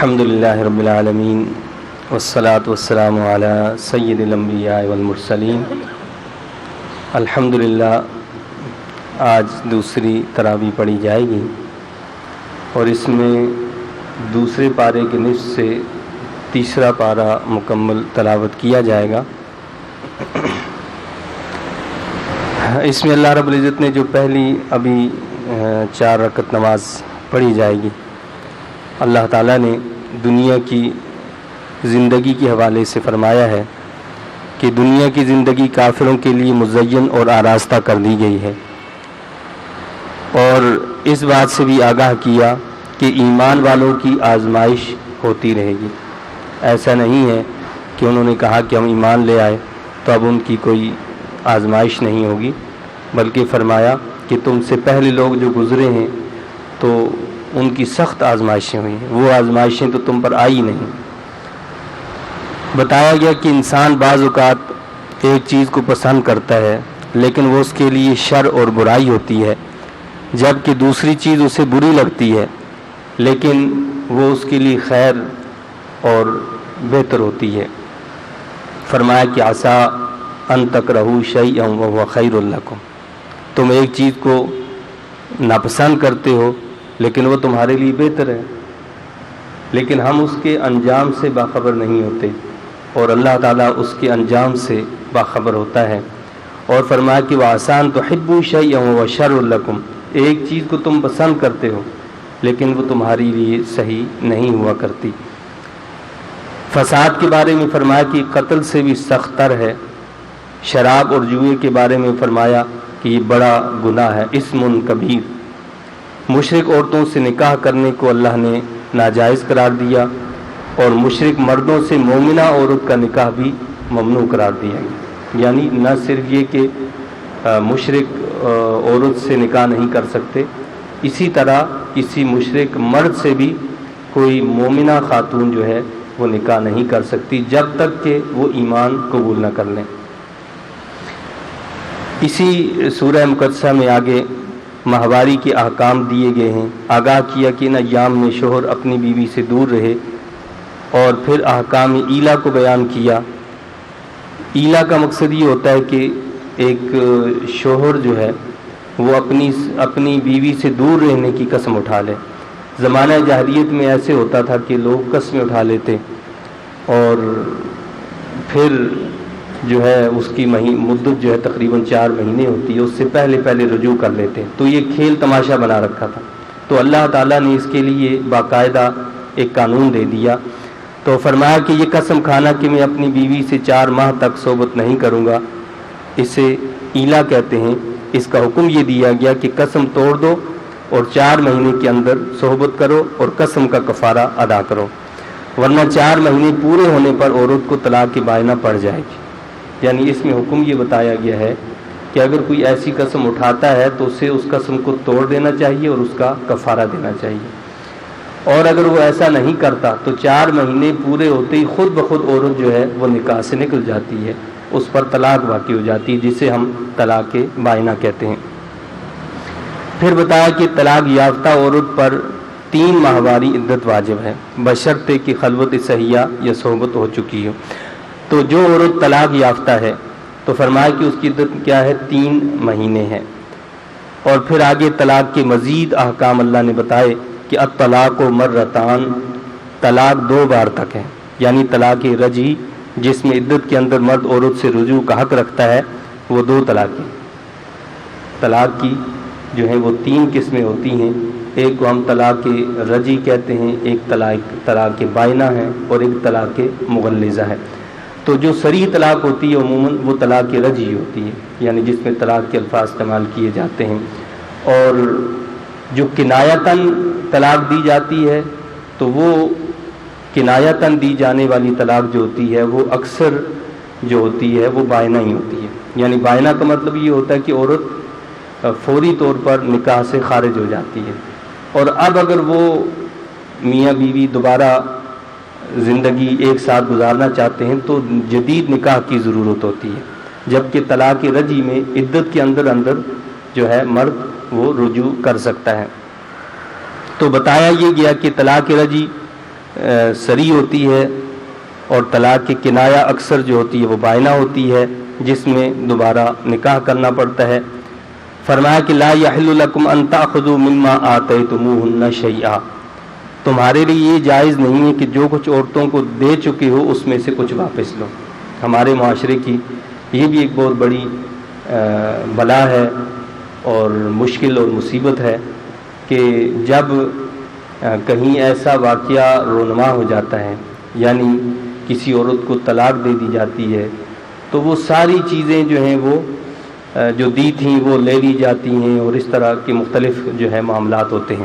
الحمد للہ رب العالمین والصلاة والسلام علی سید الانبیاء والمرسلین۔ الحمدللہ آج دوسری تراویح پڑھی جائے گی اور اس میں دوسرے پارے کے نصف سے تیسرا پارہ مکمل تلاوت کیا جائے گا۔ اس میں اللہ رب العزت نے جو پہلی ابھی 4 رکعت نماز پڑھی جائے گی، اللہ تعالیٰ نے دنیا کی زندگی کے حوالے سے فرمایا ہے کہ دنیا کی زندگی کافروں کے لیے مزین اور آراستہ کر دی گئی ہے، اور اس بات سے بھی آگاہ کیا کہ ایمان والوں کی آزمائش ہوتی رہے گی۔ ایسا نہیں ہے کہ انہوں نے کہا کہ ہم ایمان لے آئے تو اب ان کی کوئی آزمائش نہیں ہوگی، بلکہ فرمایا کہ تم سے پہلے لوگ جو گزرے ہیں تو ان کی سخت آزمائشیں ہوئی ہیں، وہ آزمائشیں تو تم پر آئی نہیں۔ بتایا گیا کہ انسان بعض اوقات ایک چیز کو پسند کرتا ہے لیکن وہ اس کے لیے شر اور برائی ہوتی ہے، جبکہ دوسری چیز اسے بری لگتی ہے لیکن وہ اس کے لیے خیر اور بہتر ہوتی ہے۔ فرمایا کہ عسیٰ ان تکرہوا شیئا وہو خیر لکم، تم ایک چیز کو ناپسند کرتے ہو لیکن وہ تمہارے لیے بہتر ہے، لیکن ہم اس کے انجام سے باخبر نہیں ہوتے اور اللہ تعالیٰ اس کے انجام سے باخبر ہوتا ہے۔ اور فرمایا کہ وَعَسَىٰ أَن تُحِبُّوا شَيْئًا وَهُوَ شَرٌّ لَكُمْ، ایک چیز کو تم پسند کرتے ہو لیکن وہ تمہارے لیے صحیح نہیں ہوا کرتی۔ فساد کے بارے میں فرمایا کہ قتل سے بھی سخت تر ہے۔ شراب اور جوئے کے بارے میں فرمایا کہ یہ بڑا گناہ ہے، اسم کبیر۔ مشرک عورتوں سے نکاح کرنے کو اللہ نے ناجائز قرار دیا اور مشرک مردوں سے مومنہ عورت کا نکاح بھی ممنوع قرار دیا گیا، یعنی نہ صرف یہ کہ مشرک عورت سے نکاح نہیں کر سکتے، اسی طرح کسی مشرک مرد سے بھی کوئی مومنہ خاتون جو ہے وہ نکاح نہیں کر سکتی جب تک کہ وہ ایمان قبول نہ کر لیں۔ اسی سورہ مقدسہ میں آگے ماہواری کے احکام دیے گئے ہیں، آگاہ کیا کہ ان ایام میں شوہر اپنی بیوی سے دور رہے، اور پھر احکام ایلا کو بیان کیا۔ ایلا کا مقصد یہ ہوتا ہے کہ ایک شوہر جو ہے وہ اپنی بیوی سے دور رہنے کی قسم اٹھا لے۔ زمانہ جاہلیت میں ایسے ہوتا تھا کہ لوگ قسمیں اٹھا لیتے اور پھر جو ہے اس کی مدت جو ہے تقریباً 4 مہینے ہوتی ہے، اس سے پہلے رجوع کر لیتے، تو یہ کھیل تماشا بنا رکھا تھا۔ تو اللہ تعالیٰ نے اس کے لیے باقاعدہ ایک قانون دے دیا، تو فرمایا کہ یہ قسم کھانا کہ میں اپنی بیوی سے 4 ماہ تک صحبت نہیں کروں گا، اسے ایلا کہتے ہیں۔ اس کا حکم یہ دیا گیا کہ قسم توڑ دو اور 4 مہینے کے اندر صحبت کرو اور قسم کا کفارہ ادا کرو، ورنہ 4 مہینے پورے ہونے پر عورت کو طلاق بائنہ پڑ جائے گی۔ یعنی اس میں حکم یہ بتایا گیا ہے کہ اگر کوئی ایسی قسم اٹھاتا ہے تو اسے اس قسم کو توڑ دینا چاہیے اور اس کا کفارہ دینا چاہیے، اور اگر وہ ایسا نہیں کرتا تو 4 مہینے پورے ہوتے ہی خود بخود عورت جو ہے وہ نکاح سے نکل جاتی ہے، اس پر طلاق واقع ہو جاتی ہے، جسے ہم طلاق بائنہ کہتے ہیں۔ پھر بتایا کہ طلاق یافتہ عورت پر 3 ماہواری عدت واجب ہے، بشرطے کہ خلوت صحیحہ یا صحبت ہو چکی ہو۔ تو جو عورت طلاق یافتہ ہے تو فرمایا کہ اس کی عدت کیا ہے، 3 مہینے ہے۔ اور پھر آگے طلاق کے مزید احکام اللہ نے بتائے کہ الطلاق مرتان، طلاق 2 بار تک ہے، یعنی طلاق رجعی جس میں عدت کے اندر مرد عورت سے رجوع کا حق رکھتا ہے، وہ 2 طلاقیں۔ طلاق کی جو ہیں وہ 3 قسمیں ہوتی ہیں، ایک کو ہم طلاق رجعی کہتے ہیں، ایک طلاق بائنہ ہے اور ایک طلاق مغلظہ ہے۔ تو جو صریح طلاق ہوتی ہے عموماً وہ طلاق رجعی ہوتی ہے، یعنی جس میں طلاق کے الفاظ استعمال کیے جاتے ہیں، اور جو کنایتاً طلاق دی جاتی ہے تو وہ کنایتاً دی جانے والی طلاق جو ہوتی ہے وہ اکثر جو ہوتی ہے وہ بائنہ ہی ہوتی ہے۔ یعنی بائنہ کا مطلب یہ ہوتا ہے کہ عورت فوری طور پر نکاح سے خارج ہو جاتی ہے، اور اب اگر وہ میاں بیوی دوبارہ زندگی ایک ساتھ گزارنا چاہتے ہیں تو جدید نکاح کی ضرورت ہوتی ہے، جبکہ طلاق رجعی میں عدت کے اندر جو ہے مرد وہ رجوع کر سکتا ہے۔ تو بتایا یہ گیا کہ طلاق رجعی سری ہوتی ہے، اور طلاق کی کنایہ اکثر جو ہوتی ہے وہ بائنہ ہوتی ہے، جس میں دوبارہ نکاح کرنا پڑتا ہے۔ فرمایا کہ لا یحل لکم ان تاخذوا مما آتیتموہن شیئا، تمہارے لیے یہ جائز نہیں ہے کہ جو کچھ عورتوں کو دے چکے ہو اس میں سے کچھ واپس لو۔ ہمارے معاشرے کی یہ بھی ایک بہت بڑی بلا ہے اور مشکل اور مصیبت ہے کہ جب کہیں ایسا واقعہ رونما ہو جاتا ہے، یعنی کسی عورت کو طلاق دے دی جاتی ہے، تو وہ ساری چیزیں جو ہیں وہ جو دی تھیں وہ لے لی جاتی ہیں، اور اس طرح کے مختلف جو ہے معاملات ہوتے ہیں،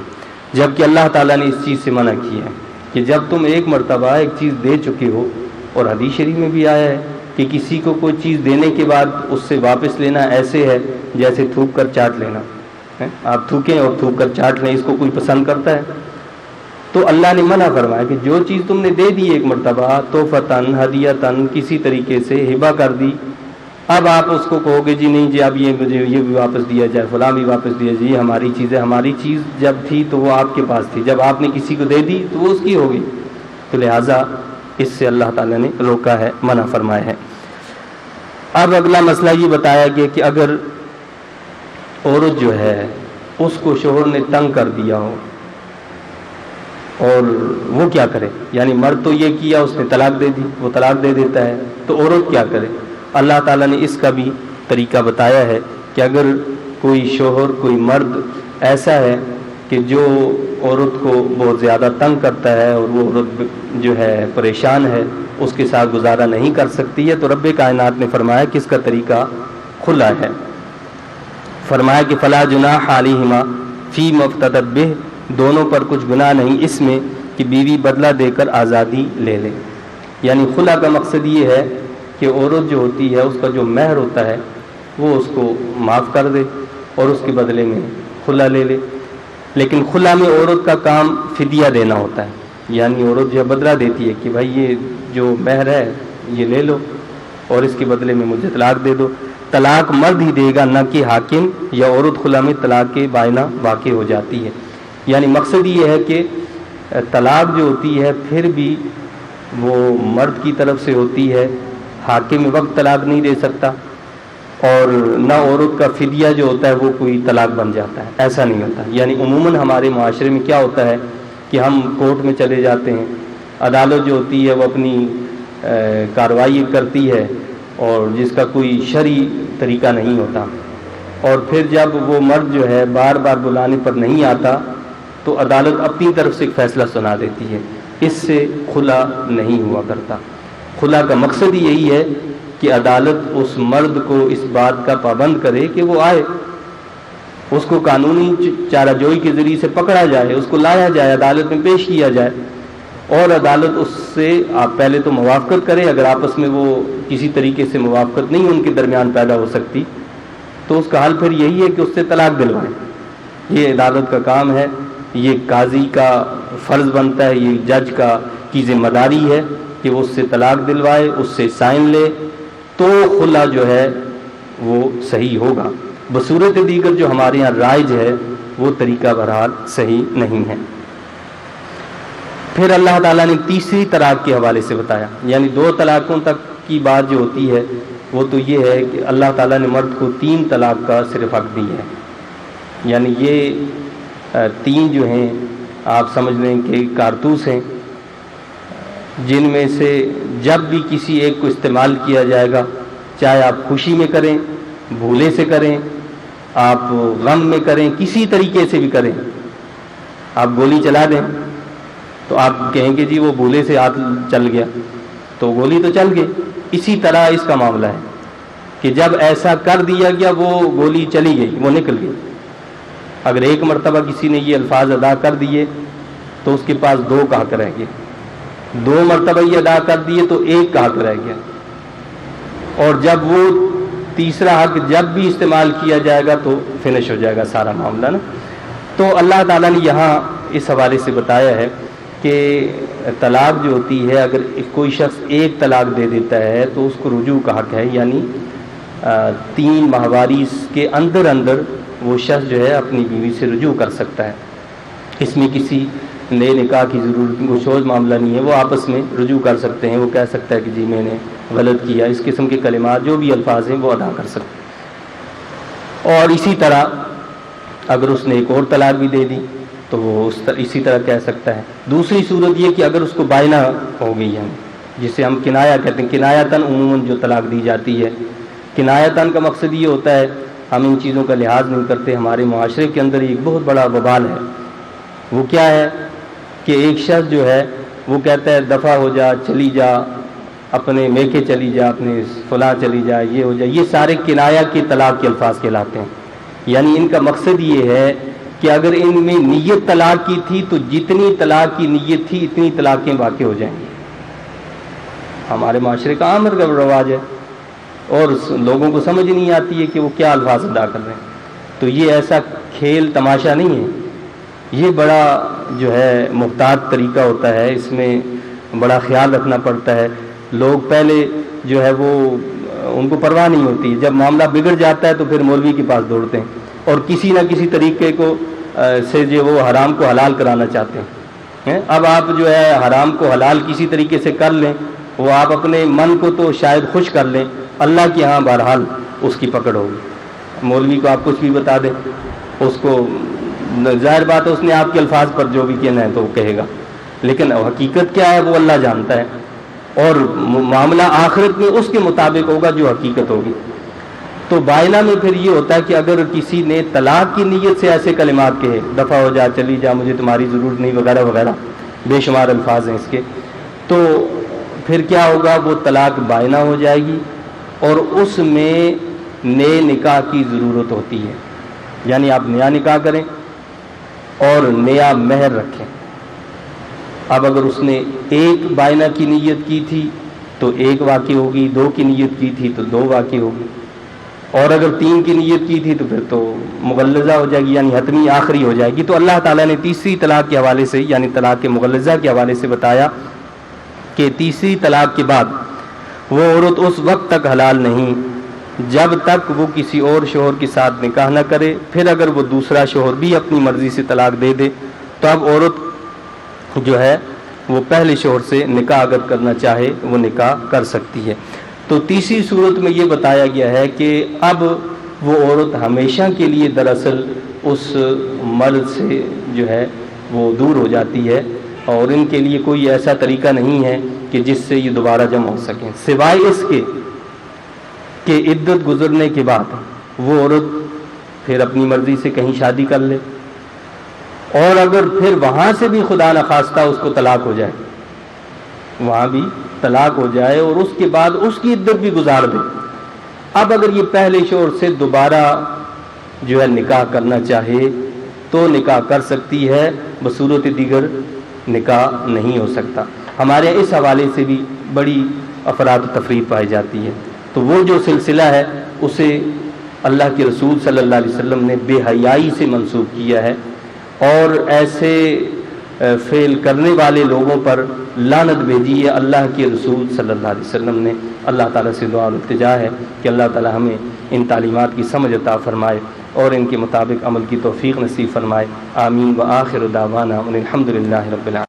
جبکہ اللہ تعالیٰ نے اس چیز سے منع کیا ہے کہ جب تم ایک مرتبہ ایک چیز دے چکے ہو، اور حدیث شریف میں بھی آیا ہے کہ کسی کو کوئی چیز دینے کے بعد اس سے واپس لینا ایسے ہے جیسے تھوک کر چاٹ لینا۔ آپ تھوکیں اور تھوک کر چاٹ لیں، اس کو کوئی پسند کرتا ہے؟ تو اللہ نے منع فرمایا کہ جو چیز تم نے دے دی ایک مرتبہ، تحفتاً ہدیتاً، کسی طریقے سے ہبہ کر دی، اب آپ اس کو کہو گے جی نہیں جی اب یہ مجھے یہ بھی واپس دیا جائے، فلاں بھی واپس دیا جائے، یہ ہماری چیز ہے، ہماری چیز جب تھی تو وہ آپ کے پاس تھی، جب آپ نے کسی کو دے دی تو وہ اس کی ہوگی، تو لہٰذا اس سے اللہ تعالیٰ نے روکا ہے، منع فرمایا ہے۔ اب اگلا مسئلہ یہ بتایا گیا کہ اگر عورت جو ہے اس کو شوہر نے تنگ کر دیا ہو اور وہ کیا کرے، یعنی مرد تو یہ کیا اس نے طلاق دے دی، وہ طلاق دے دیتا ہے، تو عورت کیا کرے؟ اللہ تعالیٰ نے اس کا بھی طریقہ بتایا ہے کہ اگر کوئی شوہر کوئی مرد ایسا ہے کہ جو عورت کو بہت زیادہ تنگ کرتا ہے اور وہ عورت جو ہے پریشان ہے، اس کے ساتھ گزارا نہیں کر سکتی ہے، تو رب کائنات نے فرمایا کہ اس کا طریقہ کھلا ہے۔ فرمایا کہ فلا جناح علیہما فی مفتدت بہ، دونوں پر کچھ گناہ نہیں اس میں کہ بیوی بدلہ دے کر آزادی لے لے، یعنی خلا کا مقصد یہ ہے کہ عورت جو ہوتی ہے اس کا جو مہر ہوتا ہے وہ اس کو معاف کر دے اور اس کے بدلے میں خلا لے لے، لیکن خلا میں عورت کا کام فدیہ دینا ہوتا ہے، یعنی عورت جو بدلہ دیتی ہے کہ بھائی یہ جو مہر ہے یہ لے لو اور اس کے بدلے میں مجھے طلاق دے دو۔ طلاق مرد ہی دے گا، نہ کہ حاکم یا عورت خلا میں طلاق کے بائنہ واقع ہو جاتی ہے، یعنی مقصد یہ ہے کہ طلاق جو ہوتی ہے پھر بھی وہ مرد کی طرف سے ہوتی ہے، حاکم وقت طلاق نہیں دے سکتا، اور نہ عورت کا فدیہ جو ہوتا ہے وہ کوئی طلاق بن جاتا ہے، ایسا نہیں ہوتا۔ یعنی عموماً ہمارے معاشرے میں کیا ہوتا ہے کہ ہم کورٹ میں چلے جاتے ہیں، عدالت جو ہوتی ہے وہ اپنی کارروائی کرتی ہے اور جس کا کوئی شرعی طریقہ نہیں ہوتا، اور پھر جب وہ مرد جو ہے بار بار بلانے پر نہیں آتا تو عدالت اپنی طرف سے ایک فیصلہ سنا دیتی ہے، اس سے خلا نہیں ہوا کرتا۔ خلا کا مقصد ہی یہی ہے کہ عدالت اس مرد کو اس بات کا پابند کرے کہ وہ آئے، اس کو قانونی چارہ جوئی کے ذریعے سے پکڑا جائے، اس کو لایا جائے، عدالت میں پیش کیا جائے، اور عدالت اس سے آپ پہلے تو موافقت کرے، اگر آپس میں وہ کسی طریقے سے موافقت نہیں ان کے درمیان پیدا ہو سکتی تو اس کا حل پھر یہی ہے کہ اس سے طلاق دلوائیں۔ یہ عدالت کا کام ہے، یہ قاضی کا فرض بنتا ہے، یہ جج کی ذمہ داری ہے کہ وہ اس سے طلاق دلوائے، اس سے سائن لے، تو خلا جو ہے وہ صحیح ہوگا۔ بصورت دیگر جو ہمارے یہاں رائج ہے وہ طریقہ بہرحال صحیح نہیں ہے۔ پھر اللہ تعالیٰ نے تیسری طلاق کے حوالے سے بتایا، یعنی 2 طلاقوں تک کی بات جو ہوتی ہے وہ تو یہ ہے کہ اللہ تعالیٰ نے مرد کو 3 طلاق کا صرف حق دی ہے، یعنی یہ 3 جو ہیں آپ سمجھ لیں کہ کارتوس ہیں، جن میں سے جب بھی کسی ایک کو استعمال کیا جائے گا، چاہے آپ خوشی میں کریں، بھولے سے کریں، آپ غم میں کریں، کسی طریقے سے بھی کریں، آپ گولی چلا دیں تو آپ کہیں گے جی وہ بھولے سے ہاتھ چل گیا تو گولی تو چل گئی، اسی طرح اس کا معاملہ ہے کہ جب ایسا کر دیا گیا وہ گولی چلی گئی، وہ نکل گئی۔ اگر ایک مرتبہ کسی نے یہ الفاظ ادا کر دیے تو اس کے پاس 2 کا حق رہ گیا، 2 مرتبہ یہ ادا کر دیے تو 1 کا حق رہ گیا، اور جب وہ تیسرا حق جب بھی استعمال کیا جائے گا تو فنش ہو جائے گا سارا معاملہ نا۔ تو اللہ تعالیٰ نے یہاں اس حوالے سے بتایا ہے کہ طلاق جو ہوتی ہے اگر کوئی شخص 1 طلاق دے دیتا ہے تو اس کو رجوع کا حق ہے، یعنی 3 ماہواری کے اندر وہ شخص جو ہے اپنی بیوی سے رجوع کر سکتا ہے، اس میں کسی نئے نکاح کی ضرورت کوئی شوز معاملہ نہیں ہے، وہ آپس میں رجوع کر سکتے ہیں، وہ کہہ سکتا ہے کہ جی میں نے غلط کیا، اس قسم کے کلمات جو بھی الفاظ ہیں وہ ادا کر سکتے ہیں۔ اور اسی طرح اگر اس نے ایک اور طلاق بھی دے دی تو وہ اسی طرح کہہ سکتا ہے۔ دوسری صورت یہ کہ اگر اس کو بائنہ ہو گئی ہے، جسے ہم کنایا کہتے ہیں، کنایتاً عموماً جو طلاق دی جاتی ہے، کنایتاً کا مقصد یہ ہوتا ہے ہم ان چیزوں کا لحاظ نہیں کرتے، ہمارے معاشرے کے اندر ایک بہت بڑا وبال ہے۔ وہ کیا ہے کہ ایک شخص جو ہے وہ کہتا ہے دفع ہو جا، چلی جا، اپنے میکے چلی جا، اپنے فلاں چلی جا، یہ ہو جائے، یہ سارے کنایا کے طلاق کے الفاظ کہلاتے ہیں۔ یعنی ان کا مقصد یہ ہے کہ اگر ان میں نیت طلاق کی تھی تو جتنی طلاق کی نیت تھی اتنی طلاقیں واقع ہو جائیں گی۔ ہمارے معاشرے کا عام رواج ہے اور لوگوں کو سمجھ نہیں آتی ہے کہ وہ کیا الفاظ ادا کر رہے ہیں۔ تو یہ ایسا کھیل تماشا نہیں ہے، یہ بڑا جو ہے محتاط طریقہ ہوتا ہے، اس میں بڑا خیال رکھنا پڑتا ہے۔ لوگ پہلے جو ہے وہ ان کو پرواہ نہیں ہوتی، جب معاملہ بگڑ جاتا ہے تو پھر مولوی کے پاس دوڑتے ہیں اور کسی نہ کسی طریقے کو سے جو وہ حرام کو حلال کرانا چاہتے ہیں۔ اب آپ جو ہے حرام کو حلال کسی طریقے سے کر لیں، وہ آپ اپنے من کو تو شاید خوش کر لیں، اللہ کی ہاں بہرحال اس کی پکڑ ہوگی۔ مولوی کو آپ کچھ بھی بتا دیں، اس کو ظاہر بات ہے اس نے آپ کے الفاظ پر جو بھی کہنا ہے تو وہ کہے گا، لیکن حقیقت کیا ہے وہ اللہ جانتا ہے، اور معاملہ آخرت میں اس کے مطابق ہوگا جو حقیقت ہوگی۔ تو بائنہ میں پھر یہ ہوتا ہے کہ اگر کسی نے طلاق کی نیت سے ایسے کلمات کہے، دفع ہو جا، چلی جا، مجھے تمہاری ضرورت نہیں، وغیرہ وغیرہ، بے شمار الفاظ ہیں اس کے، تو پھر کیا ہوگا، وہ طلاق بائنہ ہو جائے گی اور اس میں نئے نکاح کی ضرورت ہوتی ہے۔ یعنی آپ نیا نکاح کریں اور نیا مہر رکھیں۔ اب اگر اس نے ایک بائنہ کی نیت کی تھی تو ایک واقع ہوگی، 2 کی نیت کی تھی تو 2 واقع ہوگی، اور اگر 3 کی نیت کی تھی تو پھر تو مغلظہ ہو جائے گی، یعنی حتمی آخری ہو جائے گی۔ تو اللہ تعالیٰ نے تیسری طلاق کے حوالے سے، یعنی طلاق مغلظہ کے حوالے سے بتایا کہ تیسری طلاق کے بعد وہ عورت اس وقت تک حلال نہیں جب تک وہ کسی اور شوہر کے ساتھ نکاح نہ کرے۔ پھر اگر وہ دوسرا شوہر بھی اپنی مرضی سے طلاق دے دے تو اب عورت جو ہے وہ پہلے شوہر سے نکاح اگر کرنا چاہے وہ نکاح کر سکتی ہے۔ تو تیسری صورت میں یہ بتایا گیا ہے کہ اب وہ عورت ہمیشہ کے لیے دراصل اس مرد سے جو ہے وہ دور ہو جاتی ہے، اور ان کے لیے کوئی ایسا طریقہ نہیں ہے کہ جس سے یہ دوبارہ جمع ہو سکیں، سوائے اس کے کہ عدت گزرنے کے بعد وہ عورت پھر اپنی مرضی سے کہیں شادی کر لے، اور اگر پھر وہاں سے بھی خدا نخواستہ اس کو طلاق ہو جائے، وہاں بھی طلاق ہو جائے اور اس کے بعد اس کی عدت بھی گزار دے، اب اگر یہ پہلے شوہر سے دوبارہ جو ہے نکاح کرنا چاہے تو نکاح کر سکتی ہے، بصورت دیگر نکاح نہیں ہو سکتا۔ ہمارے اس حوالے سے بھی بڑی افراد و تفریق پائی جاتی ہے۔ تو وہ جو سلسلہ ہے اسے اللہ کے رسول صلی اللہ علیہ وسلم نے بے حیائی سے منسوخ کیا ہے، اور ایسے فعل کرنے والے لوگوں پر لعنت بھیجی ہے اللہ کے رسول صلی اللہ علیہ وسلم نے۔ اللہ تعالیٰ سے دعا و التجا ہے کہ اللہ تعالیٰ ہمیں ان تعلیمات کی سمجھ عطا فرمائے اور ان کے مطابق عمل کی توفیق نصیب فرمائے۔ آمین۔ وآخر دعوانا الحمد للہ رب العالمین۔